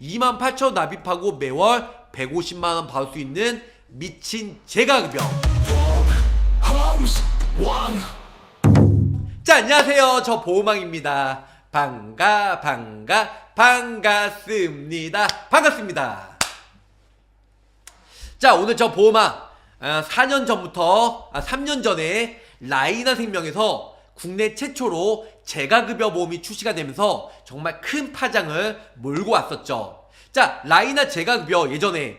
28,000원 납입하고 매월 150만원 받을 수 있는 미친 재가급여. 자, 안녕하세요. 저 보호망입니다. 반갑습니다. 자, 오늘 저 보호망 3년 전에 라이나 생명에서 국내 최초로 재가급여 보험이 출시가 되면서 정말 큰 파장을 몰고 왔었죠. 자, 라이나 재가급여, 예전에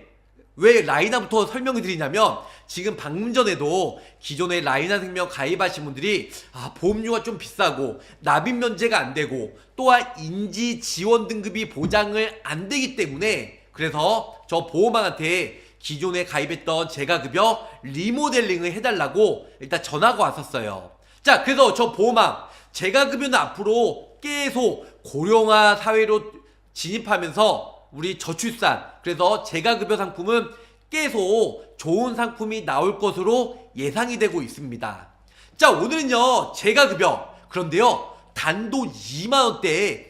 왜 라이나부터 설명을 드리냐면, 지금 방금 전에도 기존에 라이나 생명 가입하신 분들이 보험료가 좀 비싸고 납입 면제가 안 되고 또한 인지 지원 등급이 보장을 안 되기 때문에, 그래서 저 보호망한테 기존에 가입했던 재가급여 리모델링을 해달라고 일단 전화가 왔었어요. 자, 그래서 저 보호망 재가급여는 앞으로 계속 고령화 사회로 진입하면서 우리 저출산, 그래서 재가급여 상품은 계속 좋은 상품이 나올 것으로 예상이 되고 있습니다. 자, 오늘은요 재가급여, 그런데요 단돈 2만원대에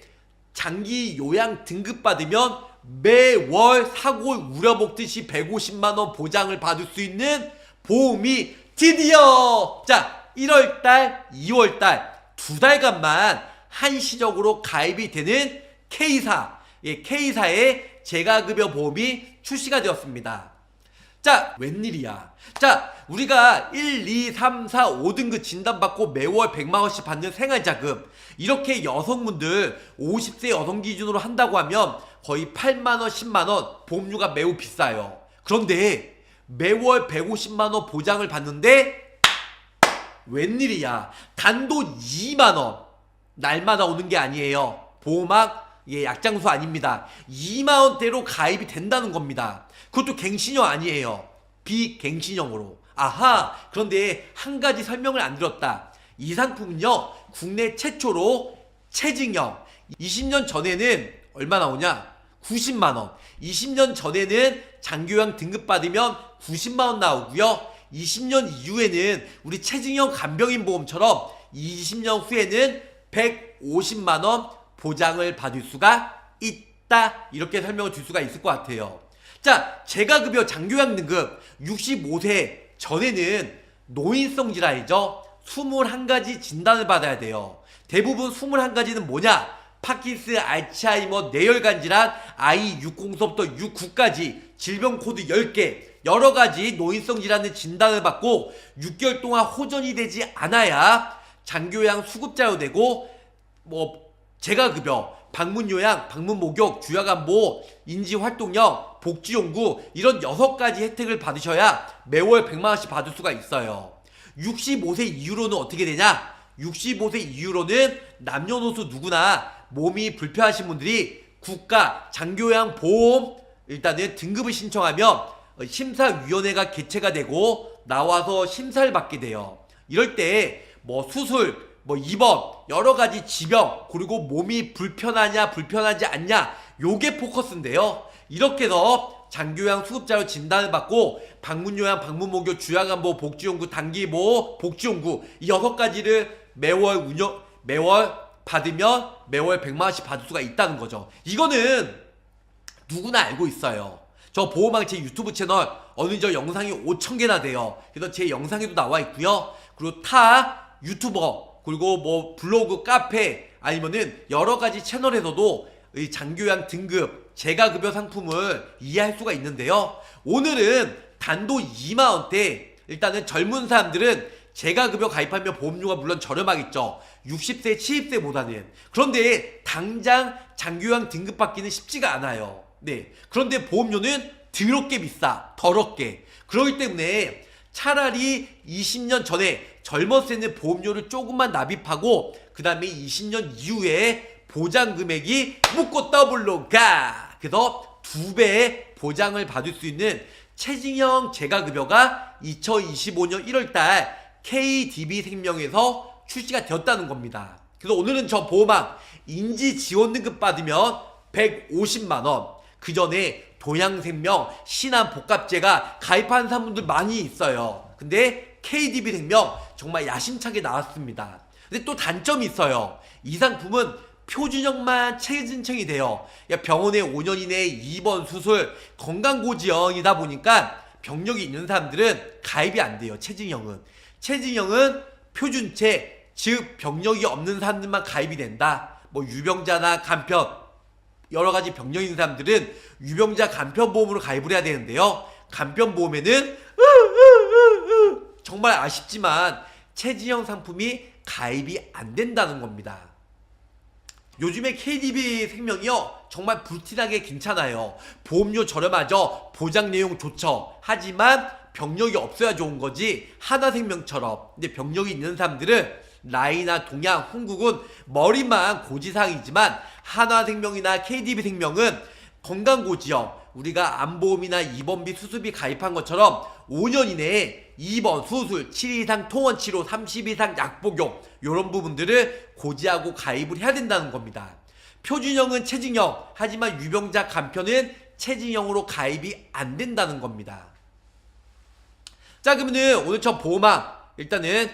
장기 요양 등급 받으면 매월 사골 우려먹듯이 150만원 보장을 받을 수 있는 보험이 드디어, 자, 1월달 2월달 두 달간만 한시적으로 가입이 되는 K사의 재가급여 보험이 출시가 되었습니다. 자, 웬일이야. 자, 우리가 1, 2, 3, 4, 5등급 진단받고 매월 100만원씩 받는 생활자금, 이렇게 여성분들 50세 여성 기준으로 한다고 하면 거의 8만원, 10만원 보험료가 매우 비싸요. 그런데 매월 150만원 보장을 받는데 웬일이야. 단돈 2만원, 날마다 오는 게 아니에요. 보호막 약장수 아닙니다. 2만원대로 가입이 된다는 겁니다. 그것도 갱신형 아니에요. 비갱신형으로. 아하, 그런데 한 가지 설명을 안 드렸다. 이 상품은요 국내 최초로 체증형, 20년 전에는 얼마 나오냐? 90만원. 20년 전에는 장기요양 등급 받으면 90만원 나오고요, 20년 이후에는 우리 체증형 간병인 보험처럼 20년 후에는 150만원 보장을 받을 수가 있다. 이렇게 설명을 줄 수가 있을 것 같아요. 자, 재가급여 장기요양 등급 65세 전에는 노인성 질환이죠. 21가지 진단을 받아야 돼요. 대부분 21가지는 뭐냐? 파킨슨, 알츠하이머, 뇌혈관 질환, I60서부터 69까지 질병 코드 10개, 여러가지 노인성 질환의 진단을 받고 6개월 동안 호전이 되지 않아야 장기요양 수급자로 되고, 재가급여, 방문요양, 방문목욕, 주야간보, 인지활동형, 복지용구, 이런 6가지 혜택을 받으셔야 매월 100만원씩 받을 수가 있어요. 65세 이후로는 어떻게 되냐? 65세 이후로는 남녀노소 누구나 몸이 불편하신 분들이 국가 장기요양 보험 일단은 등급을 신청하면 심사위원회가 개최가 되고 나와서 심사를 받게 돼요. 이럴 때 수술, 입원, 여러가지 지병, 그리고 몸이 불편하냐 불편하지 않냐, 요게 포커스인데요. 이렇게 해서 장기요양 수급자로 진단을 받고 방문요양, 방문목욕, 주야간보, 복지용구, 단기보, 복지용구, 이 6가지를 매월 받으면 매월 100만원씩 받을 수가 있다는 거죠. 이거는 누구나 알고 있어요. 저 보호망 제 유튜브 채널 어느 저 영상이 5,000개나 돼요. 그래서 제 영상에도 나와 있고요. 그리고 타 유튜버, 그리고 블로그, 카페, 아니면은 여러가지 채널에서도 이 장기요양 등급 재가급여 상품을 이해할 수가 있는데요. 오늘은 단돈 2만원대, 일단은 젊은 사람들은 재가급여 가입하면 보험료가 물론 저렴하겠죠. 60세, 70세보다는. 그런데 당장 장기요양 등급 받기는 쉽지가 않아요. 네. 그런데 보험료는 더럽게 비싸. 더럽게. 그렇기 때문에 차라리 20년 전에 젊었을 때는 보험료를 조금만 납입하고 그 다음에 20년 이후에 보장 금액이 묶고 더블로 가. 그래서 2배의 보장을 받을 수 있는 체증형 재가급여가 2025년 1월달 KDB생명에서 출시가 되었다는 겁니다. 그래서 오늘은 저 보호망 인지지원등급 받으면 150만원, 그 전에 동양생명, 신한복합제가 가입하는 사람들 많이 있어요. 근데 KDB생명 정말 야심차게 나왔습니다. 근데 또 단점이 있어요. 이 상품은 표준형만 체증청이 돼요. 병원에 5년 이내에 입원 수술 건강고지형이다 보니까 병력이 있는 사람들은 가입이 안 돼요. 체증형은 표준체, 즉 병력이 없는 사람들만 가입이 된다. 뭐 유병자나 간편 여러 가지 병력이 있는 사람들은 유병자 간편보험으로 가입을 해야 되는데요. 간편보험에는 정말 아쉽지만 체증형 상품이 가입이 안 된다는 겁니다. 요즘에 KDB 생명이요 정말 불티나게 괜찮아요. 보험료 저렴하죠. 보장 내용 좋죠. 하지만 병력이 없어야 좋은 거지 하나생명처럼. 근데 병력이 있는 사람들은 라이나 동양, 흥국은 머리만 고지사항이지만 하나생명이나 KDB생명은 건강고지형, 우리가 암보험이나 입원비, 수술비 가입한 것처럼 5년 이내에 입원, 수술, 7일 이상 통원치료, 30일 이상 약복용 이런 부분들을 고지하고 가입을 해야 된다는 겁니다. 표준형은 체증형, 하지만 유병자 간편은 체증형으로 가입이 안 된다는 겁니다. 자, 그러면은 오늘 저 보험왕 일단은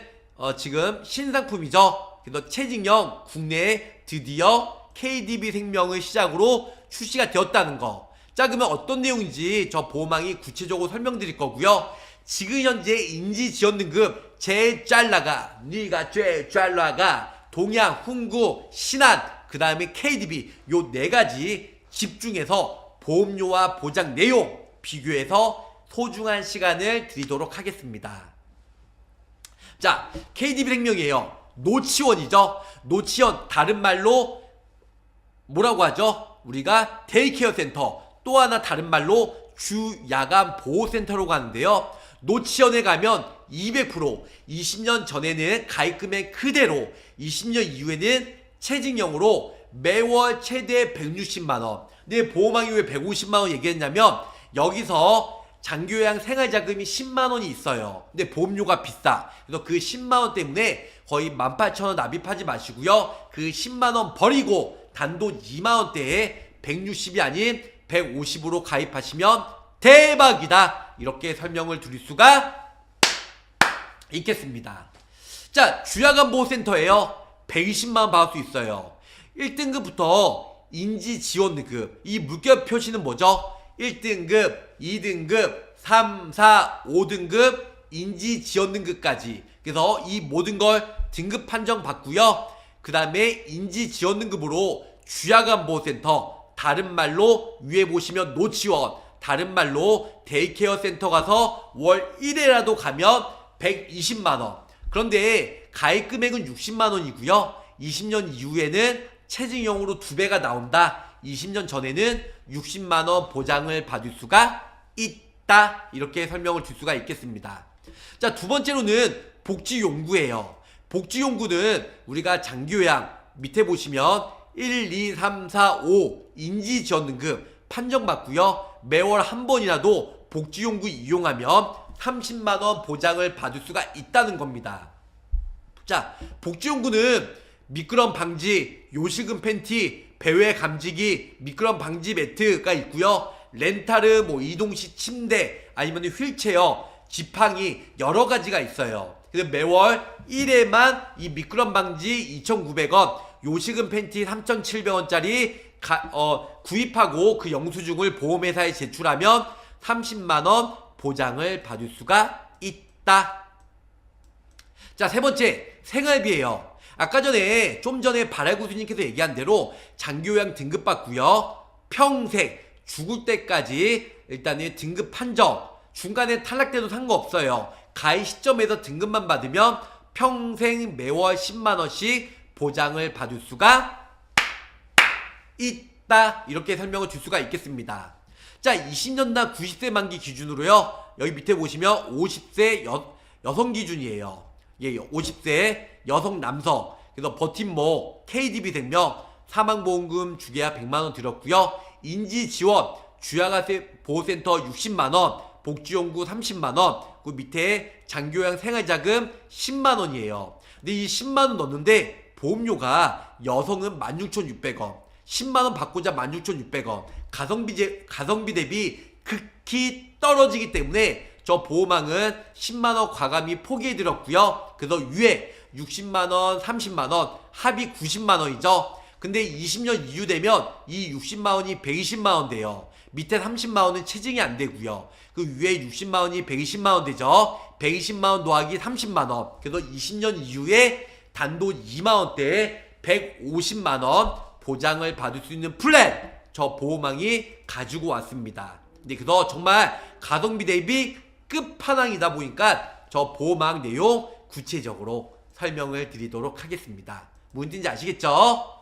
지금 신상품이죠. 그래서 체증형 국내에 드디어 KDB 생명을 시작으로 출시가 되었다는 거. 자, 그러면 어떤 내용인지 저 보험왕이 구체적으로 설명드릴 거고요. 지금 현재 인지지원등급 제일 잘 나가, 네가 제일 잘 나가, 동양, 훈구, 신한, 그 다음에 KDB 요 4가지 집중해서 보험료와 보장 내용 비교해서 소중한 시간을 드리도록 하겠습니다. 자, KDB 생명이에요. 노치원이죠. 노치원, 다른 말로 뭐라고 하죠? 우리가 데이케어 센터, 또 하나 다른 말로 주야간 보호센터라고 하는데요. 노치원에 가면 200%, 20년 전에는 가입금액 그대로, 20년 이후에는 체증형으로 매월 최대 160만원. 근데 보험왕이 왜 150만원 얘기했냐면 여기서 장기요양 생활자금이 10만원이 있어요. 근데 보험료가 비싸. 그래서 그 10만원 때문에 거의 18,000원 납입하지 마시고요. 그 10만원 버리고 단돈 2만원대에 160이 아닌 150으로 가입하시면 대박이다. 이렇게 설명을 드릴 수가 있겠습니다. 자, 주야간보호센터에요. 120만원 받을 수 있어요. 1등급부터 인지지원등급. 이 물결 표시는 뭐죠? 1등급, 2등급, 3, 4, 5등급, 인지지원등급까지. 그래서 이 모든 걸 등급 판정 받고요. 그 다음에 인지지원등급으로 주야간보호센터, 다른 말로 위에 보시면 노치원, 다른 말로 데이케어 센터 가서 월 1회라도 가면 120만원. 그런데 가입 금액은 60만원이고요. 20년 이후에는 체증형으로 2배가 나온다. 20년 전에는 60만원 보장을 받을 수가 있다. 이렇게 설명을 줄 수가 있겠습니다. 자, 두 번째로는 복지용구예요. 복지용구는 우리가 장기요양 밑에 보시면 1, 2, 3, 4, 5 인지지원등급 판정받고요. 매월 한 번이라도 복지용구 이용하면 30만원 보장을 받을 수가 있다는 겁니다. 자, 복지용구는 미끄럼 방지, 요식은 팬티, 배외 감지기, 미끄럼 방지 매트가 있고요. 렌타르, 이동식 침대, 아니면 휠체어, 지팡이 여러 가지가 있어요. 그래서 매월 1회만 이 미끄럼 방지 2,900원, 요식은 팬티 3,700원짜리 구입하고 그 영수증을 보험회사에 제출하면 30만원 보장을 받을 수가 있다. 자, 세 번째, 생활비예요. 아까 전에 좀 전에 바랄구수님께서 얘기한 대로 장기요양 등급 받고요. 평생 죽을 때까지 일단은 등급 판정, 중간에 탈락돼도 상관없어요. 가입 시점에서 등급만 받으면 평생 매월 10만원씩 보장을 받을 수가 있다. 이렇게 설명을 줄 수가 있겠습니다. 자, 20년당 90세 만기 기준으로요. 여기 밑에 보시면 50세 여성 기준이에요. 예, 50세 여성 남성. 그래서 버팀목 KDB 생명 사망보험금 주계약 100만원 들었고요. 인지지원 주야간보호센터 60만원, 복지용구 30만원, 그 밑에 장기요양 생활자금 10만원이에요. 근데 이 10만원 넣는데 보험료가 여성은 16,600원, 10만원 받고자 16,600원, 가성비 대비 극히 떨어지기 때문에 저 보험왕은 10만원 과감히 포기해드렸고요. 그래서 위에 60만원, 30만원, 합이 90만원이죠. 근데 20년 이후 되면 이 60만원이 120만원 돼요. 밑에 30만원은 체증이 안 되고요. 그 위에 60만원이 120만원 되죠. 120만원 더하기 30만원. 그래서 20년 이후에 단돈 2만원대에 150만원 보장을 받을 수 있는 플랜, 저 보험왕이 가지고 왔습니다. 근데 그래서 정말 가성비 대비 끝판왕이다 보니까 저 보험왕 내용 구체적으로 설명을 드리도록 하겠습니다. 뭔지 아시겠죠?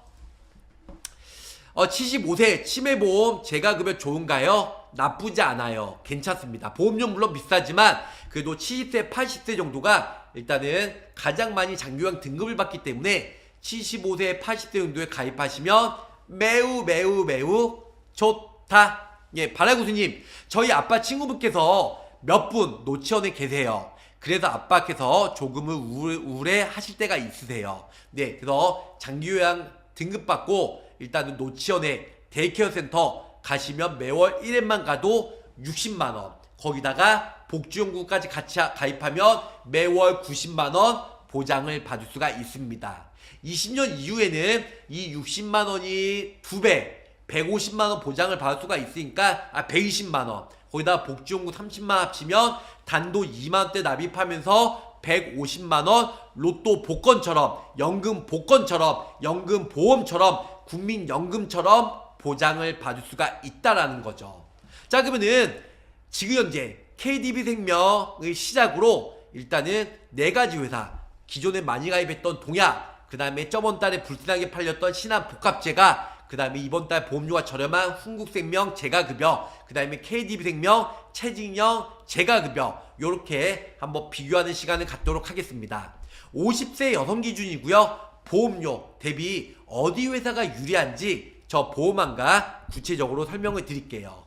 75세 치매보험 재가급여 좋은가요? 나쁘지 않아요. 괜찮습니다. 보험료 물론 비싸지만 그래도 70세 80세 정도가 일단은 가장 많이 장기요양 등급을 받기 때문에 75세 80세 정도에 가입하시면 매우 좋다. 예, 바라구스님, 저희 아빠 친구분께서 몇 분 노치원에 계세요. 그래서 아빠께서 조금은 우울해하실 때가 있으세요. 네, 그래서 장기요양 등급받고 일단은 노치원에 데이케어 센터 가시면 매월 1회만 가도 60만원, 거기다가 복지연구까지 같이 가입하면 매월 90만원 보장을 받을 수가 있습니다. 20년 이후에는 이 60만원이 2배 150만원 보장을 받을 수가 있으니까 120만원, 거기다 복지연구 30만원 합치면 단도 2만원대 납입하면서 150만원 로또 복권처럼, 연금 복권처럼, 연금 보험처럼, 국민연금처럼 보장을 받을 수가 있다라는 거죠. 자, 그러면은 지금 현재 KDB생명의 시작으로 일단은 4가지 회사, 기존에 많이 가입했던 동약, 그 다음에 저번 달에 불티나게 팔렸던 신한복합제가, 그 다음에 이번 달 보험료가 저렴한 흥국생명 재가급여, 그 다음에 KDB생명 최진영 재가급여, 요렇게 한번 비교하는 시간을 갖도록 하겠습니다. 50세 여성 기준이고요. 보험료 대비 어디 회사가 유리한지 저 보험왕과 구체적으로 설명을 드릴게요.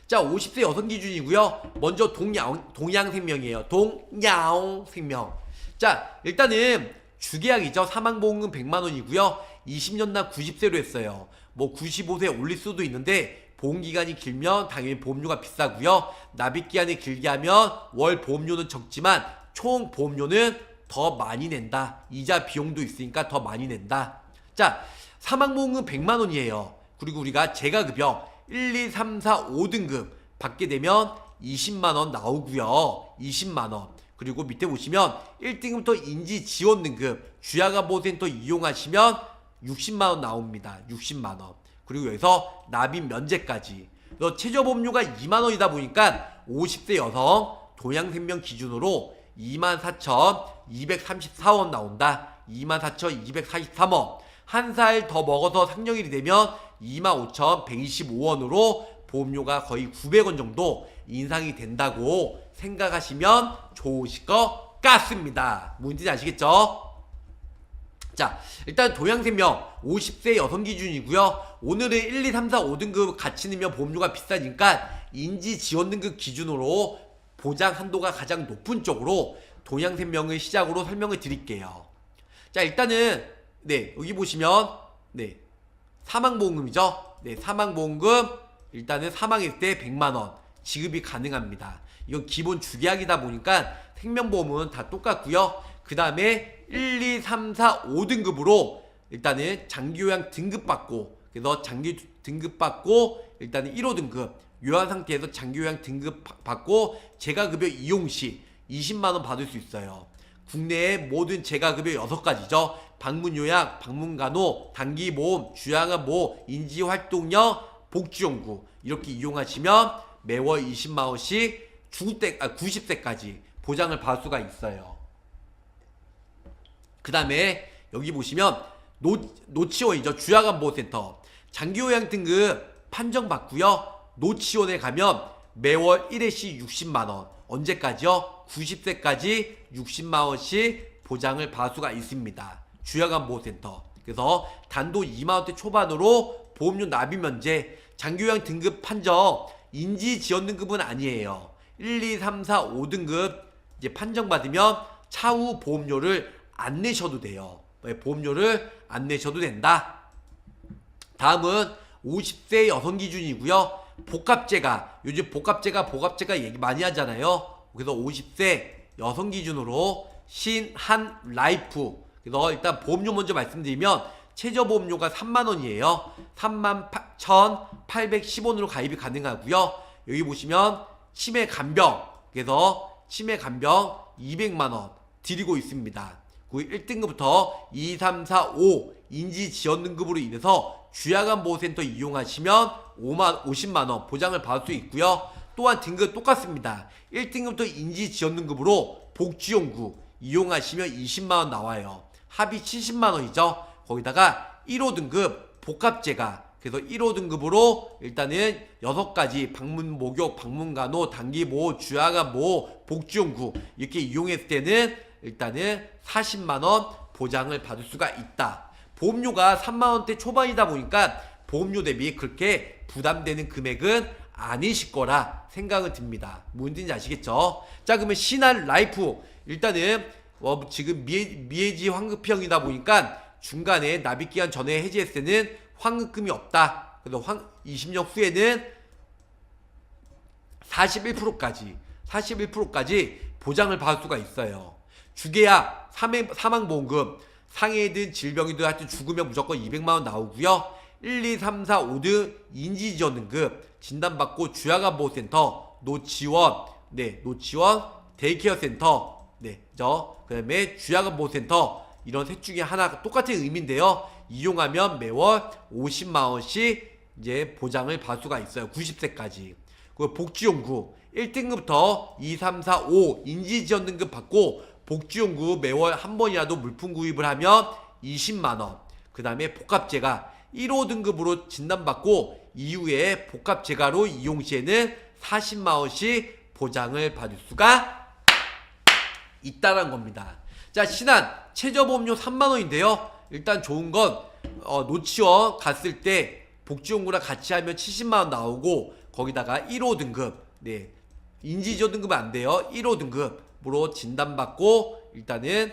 자, 50세 여성 기준이고요. 먼저 동양생명이에요. 동양생명. 자, 일단은 주계약이죠. 사망보험금 100만원이고요. 20년 날 90세로 했어요. 뭐 95세 올릴 수도 있는데 보험기간이 길면 당연히 보험료가 비싸고요. 납입기간이 길게 하면 월 보험료는 적지만 총 보험료는 더 많이 낸다. 이자 비용도 있으니까 더 많이 낸다. 자, 사망보험금 100만원이에요. 그리고 우리가 재가급여 1, 2, 3, 4, 5등급 받게 되면 20만원 나오고요. 20만원. 그리고 밑에 보시면 1등급부터 인지지원등급 주야간보호센터 이용하시면 60만원 나옵니다. 60만원. 그리고 여기서 납입 면제까지. 최저보험료가 2만원이다 보니까 50세 여성 동양생명 기준으로 24,234원 나온다. 24,243원. 한 살 더 먹어서 상정일이 되면 25,125원으로 보험료가 거의 900원 정도 인상이 된다고 생각하시면 좋으실 것 같습니다. 뭔지 아시겠죠? 자, 일단 동양생명 50세 여성 기준이고요. 오늘은 1, 2, 3, 4, 5등급 같이 넣으면 보험료가 비싸니까 인지지원등급 기준으로 보장 한도가 가장 높은 쪽으로 동양생명을 시작으로 설명을 드릴게요. 자, 일단은 네, 여기 보시면 네, 사망보험금이죠. 네, 사망보험금 일단은 사망일 때 100만원 지급이 가능합니다. 이건 기본 주계약이다 보니까 생명보험은 다 똑같고요. 그 다음에 1, 2, 3, 4, 5등급으로 일단은 장기요양 등급받고, 그래서 장기 등급받고 일단은 1호 등급 요한 상태에서 장기요양 등급받고 재가급여 이용시 20만원 받을 수 있어요. 국내의 모든 재가급여 6가지죠. 방문요약, 방문간호, 단기보험, 주야간보험, 인지활동력, 복지연구 이렇게 이용하시면 매월 20만원씩 90세까지 보장을 받을 수가 있어요. 그 다음에 여기 보시면 노치원이죠. 주야간보호센터 장기요양 등급 판정받고요. 노치원에 가면 매월 1회씩 60만원, 언제까지요? 90세까지 60만원씩 보장을 받을 수가 있습니다. 주야간보호센터. 그래서 단도 2만원대 초반으로 보험료 납입 면제, 장기요양 등급 판정, 인지지원 등급은 아니에요. 1, 2, 3, 4, 5등급 이제 판정받으면 차후 보험료를 안 내셔도 돼요. 보험료를 안 내셔도 된다. 다음은 50세 여성 기준이고요. 복합제가, 요즘 복합제가 얘기 많이 하잖아요. 그래서 50세 여성 기준으로 신한라이프. 그래서 일단 보험료 먼저 말씀드리면 최저보험료가 3만원이에요. 31,810원으로 가입이 가능하고요. 여기 보시면 치매 간병, 그래서 치매 간병 200만원 드리고 있습니다. 그 1등급부터 2, 3, 4, 5 인지지원등급으로 인해서 주야간보호센터 이용하시면 50만원 보장을 받을 수 있고요. 또한 등급 똑같습니다. 1등급부터 인지지원등급으로 복지용구 이용하시면 20만원 나와요. 합이 70만원이죠. 거기다가 1호 등급 복합제가, 그래서 1호 등급으로 일단은 6가지 방문 목욕, 방문 간호, 단기 보호, 주야간 보호, 복지용구 이렇게 이용했을 때는 일단은 40만원 보장을 받을 수가 있다. 보험료가 3만원대 초반이다 보니까 보험료 대비 그렇게 부담되는 금액은 아니실 거라 생각은 듭니다. 뭔지 아시겠죠? 자, 그러면 신한라이프 일단은 지금 미해지 환급형이다 보니까 중간에 납입기간 전에 해지했을 때는 환급금이 없다. 그래서 20년 후에는 41%까지 보장을 받을 수가 있어요. 주계약, 사망보험금, 상해든 질병이든 하여튼 죽으면 무조건 200만원 나오고요. 1, 2, 3, 4, 5등 인지지원등급 진단받고 주야간보호센터, 노치원, 데이케어센터, 그 다음에 주야간보호센터 이런 셋 중에 하나 똑같은 의미인데요. 이용하면 매월 50만원씩 이제 보장을 받을 수가 있어요. 90세까지. 그 복지용구 1등급부터 2, 3, 4, 5 인지지원등급 받고 복지용구 매월 한 번이라도 물품 구입을 하면 20만원. 그 다음에 복합제가 1호 등급으로 진단받고 이후에 복합제가로 이용 시에는 40만원씩 보장을 받을 수가 있다는 겁니다. 자, 신한 최저보험료 3만원인데요. 일단 좋은 건 노치원 갔을 때 복지용구랑 같이 하면 70만원 나오고 거기다가 1호 등급, 인지지원 등급은 안 돼요. 1호 등급으로 진단받고 일단은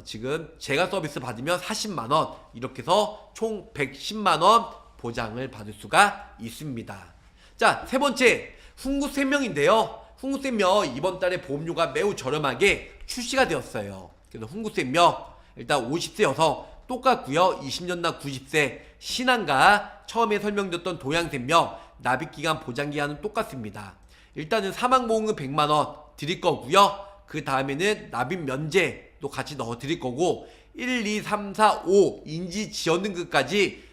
지금 제가 서비스 받으면 40만원 이렇게 해서 총 110만원 보장을 받을 수가 있습니다. 자, 세 번째 훈구생명인데요. 훈구생명 이번 달에 보험료가 매우 저렴하게 출시가 되었어요. 그래서 훈구생명 일단 50세 여성 똑같고요. 20년당 90세 신한과 처음에 설명드렸던 동양생명 납입기간 보장기간은 똑같습니다. 일단은 사망보험금 100만원 드릴 거고요. 그 다음에는 납입 면제도 같이 넣어 드릴 거고 1, 2, 3, 4, 5 인지지원등급까지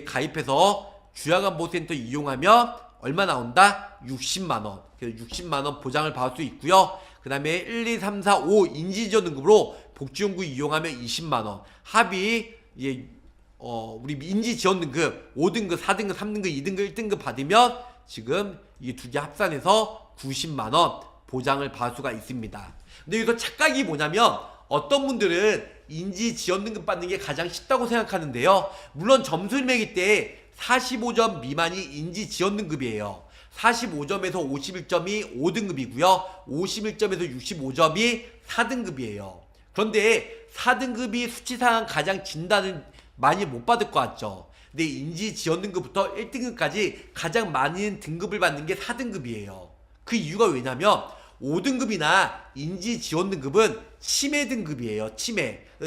가입해서 주야간보호센터 이용하면 얼마 나온다? 60만원. 그래서 60만원 보장을 받을 수 있고요. 그 다음에 1, 2, 3, 4, 5 인지지원등급으로 복지용구 이용하면 20만원. 합이 우리 인지지원등급 5등급, 4등급, 3등급, 2등급, 1등급 받으면 지금 이 두 개 합산해서 90만원 보장을 받을 수가 있습니다. 근데 여기서 착각이 뭐냐면 어떤 분들은 인지지원등급 받는 게 가장 쉽다고 생각하는데요. 물론 점수를 매길 때 45점 미만이 인지지원등급이에요. 45점에서 51점이 5등급이고요. 51점에서 65점이 4등급이에요. 그런데 4등급이 수치상 가장 진단을 많이 못 받을 것 같죠. 근데 인지지원등급부터 1등급까지 가장 많은 등급을 받는 게 4등급이에요. 그 이유가 왜냐면 5등급이나 인지지원등급은 치매 등급이에요.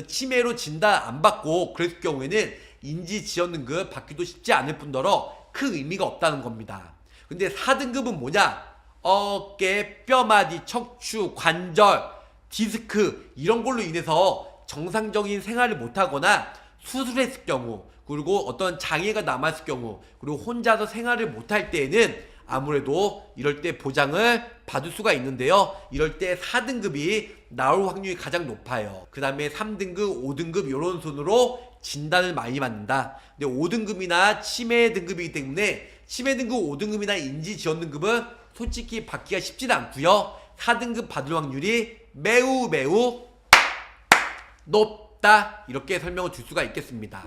치매로 진단 안 받고 그랬을 경우에는 인지지원등급 받기도 쉽지 않을 뿐더러 큰 의미가 없다는 겁니다. 근데 4등급은 뭐냐? 어깨, 뼈마디, 척추, 관절, 디스크 이런 걸로 인해서 정상적인 생활을 못하거나 수술했을 경우, 그리고 어떤 장애가 남았을 경우, 그리고 혼자서 생활을 못할 때에는 아무래도 이럴 때 보장을 받을 수가 있는데요. 이럴 때 4등급이 나올 확률이 가장 높아요. 그 다음에 3등급, 5등급 이런 순으로 진단을 많이 받는다. 근데 5등급이나 치매 등급이기 때문에 치매 등급, 5등급이나 인지지원 등급은 솔직히 받기가 쉽지는 않고요. 4등급 받을 확률이 매우 높다. 이렇게 설명을 줄 수가 있겠습니다.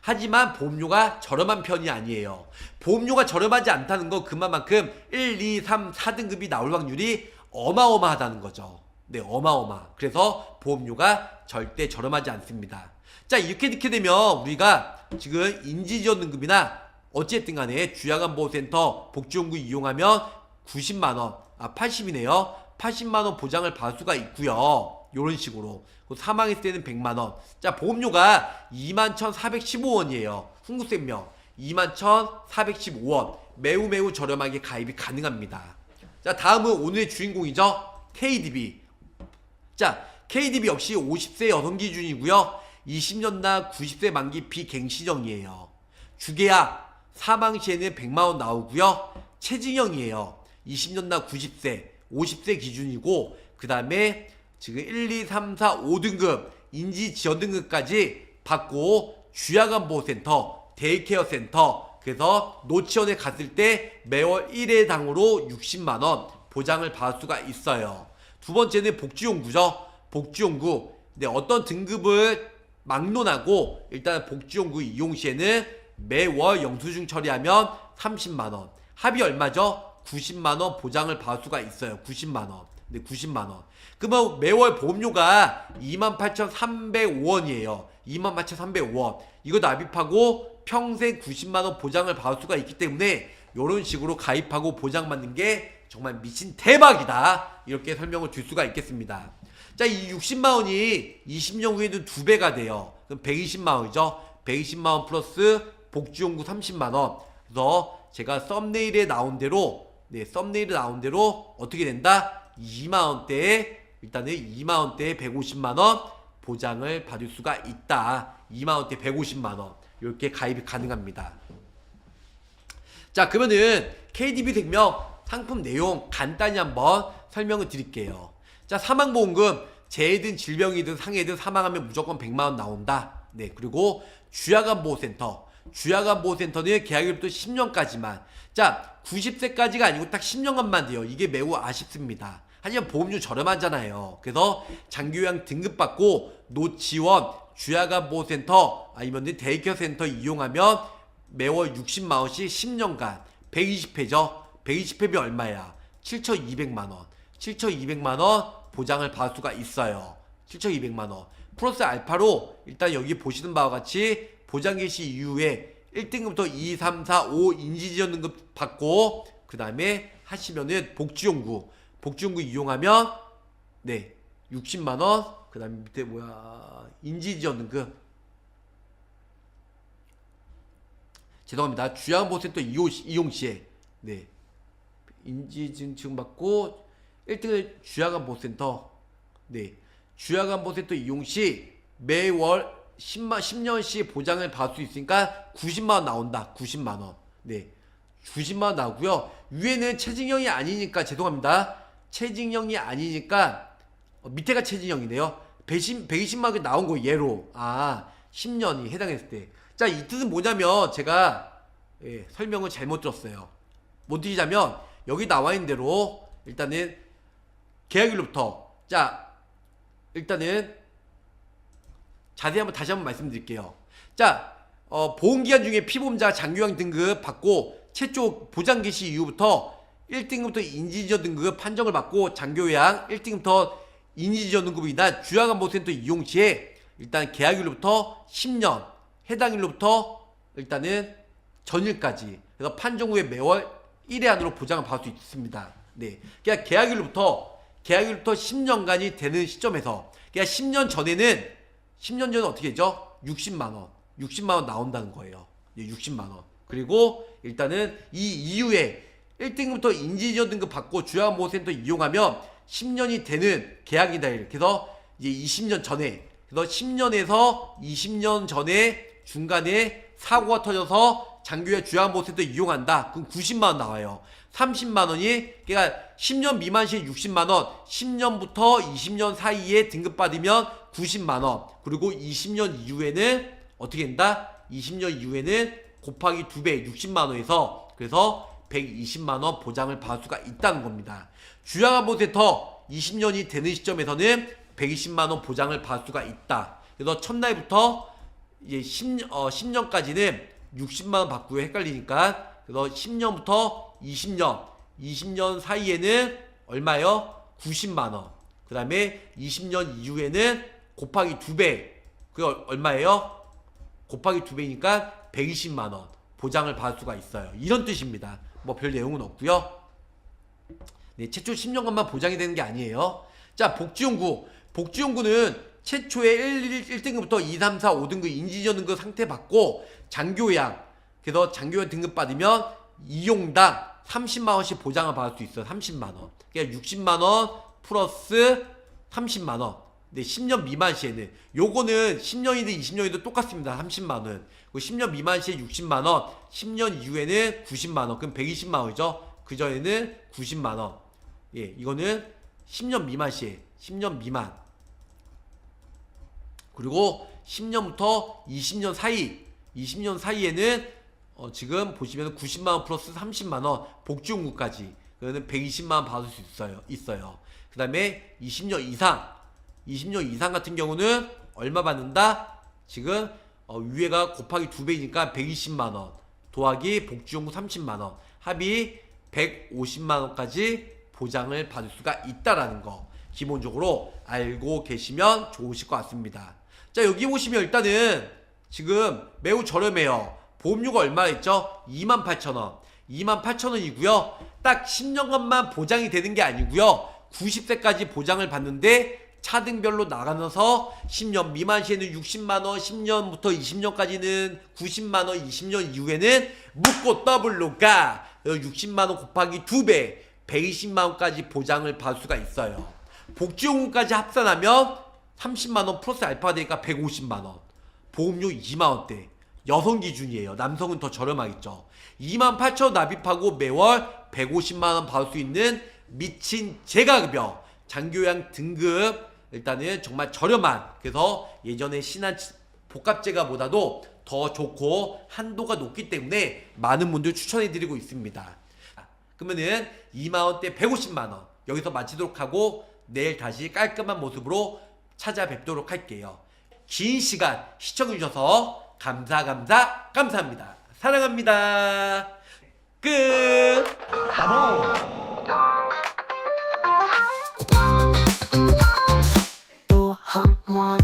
하지만 보험료가 저렴한 편이 아니에요. 보험료가 저렴하지 않다는 건 그만큼 1, 2, 3, 4등급이 나올 확률이 어마어마하다는 거죠. 네, 그래서 보험료가 절대 저렴하지 않습니다. 자, 이렇게 되면 우리가 지금 인지지원등급이나 어쨌든 간에 주야간보호센터 복지용구 이용하면 90만원, 80이네요. 80만원 보장을 받을 수가 있고요. 요런 식으로. 사망했을 때는 100만원. 자, 보험료가 21,415원이에요. 흥국생명 21,415원. 매우 저렴하게 가입이 가능합니다. 자, 다음은 오늘의 주인공이죠. KDB. 자, KDB 역시 50세 여성 기준이고요. 20년 나 90세 만기 비갱신형이에요. 주계약 사망 시에는 100만원 나오고요. 체증형이에요. 20년 나 90세, 50세 기준이고, 그 다음에 지금 1, 2, 3, 4, 5등급 인지 지원 등급까지 받고 주야간보호센터, 데이케어 센터, 그래서 노치원에 갔을 때 매월 1회당으로 60만원 보장을 받을 수가 있어요. 두 번째는 복지용구죠. 복지용구. 근데 어떤 등급을 막론하고 일단 복지용구 이용 시에는 매월 영수증 처리하면 30만원. 합이 얼마죠? 90만원 보장을 받을 수가 있어요. 90만원. 네, 90만원. 그러면 매월 보험료가 28,305원이에요. 28,305원. 이거 납입하고 평생 90만원 보장을 받을 수가 있기 때문에 이런 식으로 가입하고 보장받는 게 정말 미친 대박이다. 이렇게 설명을 줄 수가 있겠습니다. 자, 이 60만원이 20년 후에는 2배가 돼요. 그럼 120만원이죠. 120만원 플러스 복지용구 30만원. 그래서 제가 썸네일에 나온 대로, 썸네일에 나온 대로 어떻게 된다? 2만원대에, 일단은 2만원대에 150만원 보장을 받을 수가 있다. 2만원대 150만원. 이렇게 가입이 가능합니다. 자, 그러면은 KDB 생명 상품 내용 간단히 한번 설명을 드릴게요. 자, 사망보험금 재해든 질병이든 상해든 사망하면 무조건 100만원 나온다. 네, 그리고 주야간보호센터. 주야간보호센터는 계약일부터 10년까지만. 자, 90세까지가 아니고 딱 10년간만 돼요. 이게 매우 아쉽습니다. 하지만 보험료 저렴하잖아요. 그래서 장기요양 등급받고 노치원, 주야간보호센터 아니면 데이케어 센터 이용하면 매월 60만원씩 10년간 120회죠. 120회비 얼마야? 7,200만원. 7,200만원 보장을 받을 수가 있어요. 7,200만원. 플러스 알파로 일단 여기 보시는 바와 같이 보장 개시 이후에 1등급부터 2, 3, 4, 5 인지지원 등급 받고 그 다음에 하시면은 복지용구 이용하면 60만원. 그 다음에 밑에 뭐야, 인지지원 등급, 죄송합니다. 주야간보호센터 이용시에 인지증 받고 1등은 주야간보호센터, 주야간보호센터 이용시 매월 10년씩 보장을 받을 수 있으니까 90만원 나온다. 90만원. 90만원 나오고요. 위에는 체증형이 아니니까, 죄송합니다. 체증형이 아니니까 밑에가 체증형이네요. 120만원 나온 거 얘로. 10년이 해당했을 때. 자, 이 뜻은 뭐냐면 제가 설명을 잘못 들었어요. 못 드리자면 여기 나와 있는 대로 일단은 계약일로부터, 자, 일단은 자세히 다시 한번 말씀드릴게요. 자, 보험기간 중에 피보험자 장기요양 등급 받고 최초 보장 개시 이후부터 1등급부터 인지지원 등급 판정을 받고 장기요양 1등급부터 인지지원 등급이나 주야간보호센터 이용 시에 일단 계약일로부터 10년, 해당일로부터 일단은 전일까지, 그래서 판정 후에 매월 1회 안으로 보장을 받을 수 있습니다. 그러니까 계약일로부터 10년간이 되는 시점에서, 그러니까 10년 전에는 어떻게 되죠? 60만원 나온다는 거예요. 60만원. 그리고 일단은 이 이후에 1등급부터 인지지원 등급 받고 주야간보호센터 이용하면 10년이 되는 계약이다. 그래서 이제 20년 전에, 그래서 10년에서 20년 전에 중간에 사고가 터져서 장기요양 주야간보호센터 이용한다. 그럼 90만원 나와요. 30만원이, 그러니까 10년 미만 시에 60만원, 10년부터 20년 사이에 등급받으면 90만원, 그리고 20년 이후에는 어떻게 된다? 20년 이후에는 곱하기 2배 60만원에서 그래서 120만원 보장을 받을 수가 있다는 겁니다. 주야간보호센터 20년이 되는 시점에서는 120만원 보장을 받을 수가 있다. 그래서 첫날부터 이제 10년까지는 60만원 받고요. 헷갈리니까. 그래서 10년부터 20년 사이에는 얼마요? 90만원. 그 다음에 20년 이후에는 곱하기 2배. 그게 얼마예요? 곱하기 2배니까 120만원 보장을 받을 수가 있어요. 이런 뜻입니다. 뭐 별 내용은 없고요. 최초 10년간만 보장이 되는 게 아니에요. 자, 복지용구는 최초의 1등급부터 2, 3, 4, 5등급 인지전 등급 상태 받고 장교양, 그래서 장교양 등급 받으면 이용당 30만원씩 보장을 받을 수 있어요. 30만원. 그러니까 60만원 플러스 30만원. 근데 10년 미만 시에는 요거는 10년이든 20년이든 똑같습니다. 30만원. 10년 미만 시에 60만원, 10년 이후에는 90만원. 그럼 120만원이죠. 그 전에는 90만원. 예, 이거는 10년 미만 시에, 10년 미만. 그리고 10년부터 20년 사이에는 지금 보시면 90만원 플러스 30만원 복지용구까지, 그거는 120만원 받을 수 있어요. 그 다음에 20년 이상 같은 경우는 얼마 받는다? 지금 위에가 곱하기 2배이니까 120만원 더하기 복지용구 30만원 합이 150만원까지 보장을 받을 수가 있다라는 거 기본적으로 알고 계시면 좋으실 것 같습니다. 자, 여기 보시면 일단은 지금 매우 저렴해요. 보험료가 얼마나 있죠? 28,000원. 28,000원이고요. 딱 10년간만 보장이 되는 게 아니고요. 90세까지 보장을 받는데 차등별로 나가면서 10년 미만 시에는 60만원, 10년부터 20년까지는 90만원, 20년 이후에는 묻고 더블로 가 60만원 곱하기 2배 120만원까지 보장을 받을 수가 있어요. 복지용구까지 합산하면 30만원 플러스 알파가 되니까 150만원, 보험료 2만원대. 여성 기준이에요. 남성은 더 저렴하겠죠. 28,000원 납입하고 매월 150만원 받을 수 있는 미친 재가급여 장교양 등급, 일단은 정말 저렴한, 그래서 예전에 신한 복합제가보다도 더 좋고 한도가 높기 때문에 많은 분들 추천해드리고 있습니다. 그러면은 2만원대 150만원 여기서 마치도록 하고 내일 다시 깔끔한 모습으로 찾아뵙도록 할게요. 긴 시간 시청해주셔서 감사합니다. 사랑합니다. 끝. 또 한 번